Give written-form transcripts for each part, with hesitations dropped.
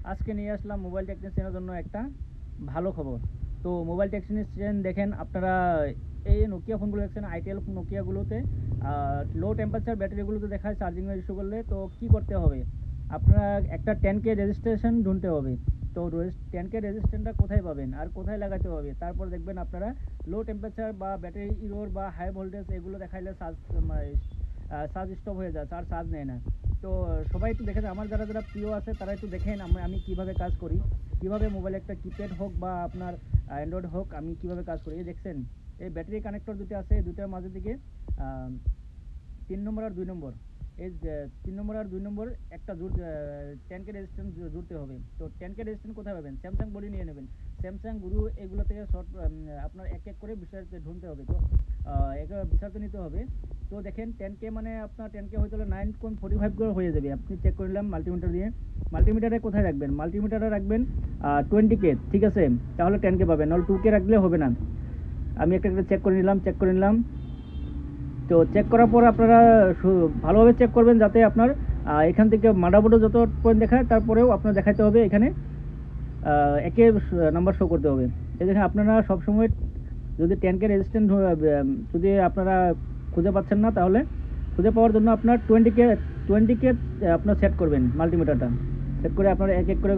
আজকে নিয়ে আসলাম মোবাইল টেকনিশিয়ানের জন্য একটা ভালো খবর। তো মোবাইল টেকনিশিয়ান দেখেন আপনারা, এই নোকিয়া ফোনগুলো দেখছেন, আইটেল নোকিয়াগুলোতে লো টেম্পারেচার ব্যাটারিগুলোতে দেখায় চার্জিং ইস্যু করলে। তো কি করতে হবে, আপনারা একটা 10K রেজিস্ট্রেশন ঢুনতে হবে। তো 10K রেজিস্ট্রেশনটা কোথায় পাবেন আর কোথায় লাগাতে হবে, তারপর দেখবেন আপনারা লো টেম্পারেচার বা ব্যাটারি ইরোর বা হাই ভোল্টেজ এগুলো দেখাইলে চার্জ স্টপ হয়ে যায়, চার্জ নেয় না। তো সবাই একটু দেখে, আমার যারা যারা প্রিয় আছে তারা একটু দেখেন আমি কিভাবে কাজ করি, কিভাবে মোবাইল একটা কিপ্যাড হোক বা আপনার অ্যান্ড্রয়েড হোক আমি কিভাবে কাজ করি। এই দেখছেন, এই ব্যাটারি কানেক্টর দুটো আছে, এই দুটার মাঝে দিকে 3 নম্বর আর 2 নম্বর, এই 3 নম্বর আর 2 নম্বর একটা 10K রেজিস্ট্যান্স জুড়তে হবে। তো 10K রেজিস্ট্যান্স কোথায় পাবেন, স্যামসাং বডি নিয়ে নেবেন, স্যামসাং গুরু এগুলো থেকে শর্ট আপনার এক এক করে বিস্তারিত ঢুনতে হবে। তো বিস্তারিত নিতে হবে। তো দেখেন 10K মানে আপনার 10K হয়তো 9.45 করে হয়ে যাবে। আপনি চেক করে নিলাম মাল্টিমিটার দিয়ে। মাল্টিমিটারে কোথায় রাখবেন, মাল্টিমিটারে রাখবেন 20K, ঠিক আছে, তাহলে 10K পাবেন, নাহলে 2K রাখলে হবে না। আমি একটা চেক করে নিলাম। তো চেক করার পর আপনারা ভালোভাবে চেক করবেন যাতে আপনার এখান থেকে মাদারবোর্ডে যত পয়েন্ট দেখায় তারপরেও আপনার দেখাতে হবে এখানে একে নাম্বার শো করতে হবে। এই দেখেন আপনারা সবসময় যদি 10K রেজিস্ট্যান্ট যদি আপনারা খুঁজে পাচ্ছেন না, তাহলে খুঁজে পাওয়ার জন্য আপনার 20K আপনার সেট করবেন। মাল্টিমিটারটা সেট করে আপনারা এক এক করে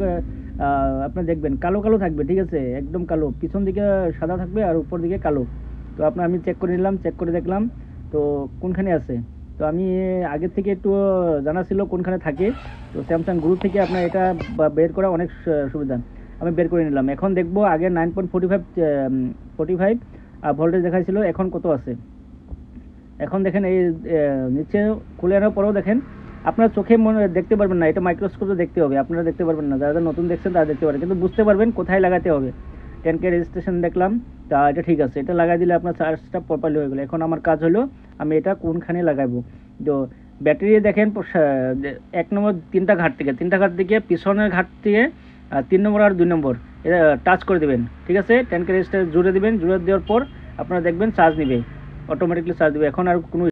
আপনার দেখবেন কালো কালো থাকবে, ঠিক আছে, একদম কালো, পিছন দিকে সাদা থাকবে আর উপর দিকে কালো। তো আমি চেক করে নিলাম, চেক করে দেখলাম তো কোনখানে আছে। তো আমি আগের থেকে একটু জানা ছিল কোনখানে থাকে। তো স্যামসাং গ্রুপ থেকে আপনার এটা বের করা অনেক সুবিধা। আমি বের করে নিলাম। এখন দেখবো আগে 9.45 ভোল্টেজ দেখাইছিল, এখন কত আছে। এখন দেখেন এই নিচে খুলে আনার পরেও দেখেন আপনার চোখে মনে দেখতে পারবেন না, এটা মাইক্রোস্কোপে দেখতে হবে, আপনারা দেখতে পারবেন না, যারা নতুন দেখছেন তারা দেখতে পারেন, কিন্তু বুঝতে পারবেন কোথায় লাগাতে হবে। 10K রেজিস্ট্রেশন দেখলাম, তা এটা ঠিক আছে, এটা লাগাই দিলে আপনার চার্জটা প্রপারলি হয়ে গেলো। এখন আমার কাজ হলো আমি এটা কোনখানে লাগাবো। তো ব্যাটারি দেখেন 1 নম্বর 3টা ঘাট থেকে পিছনের ঘাট থেকে 3 নম্বর আর 2 নম্বর এটা টাচ করে দেবেন, ঠিক আছে। 10K রেজিস্ট্রেশন জুড়ে দেবেন, জুড়ে দেওয়ার পর আপনারা দেখবেন চার্জ নেবে, অটোমেটিকলি চার্জ দেবে। এখন আর কোনো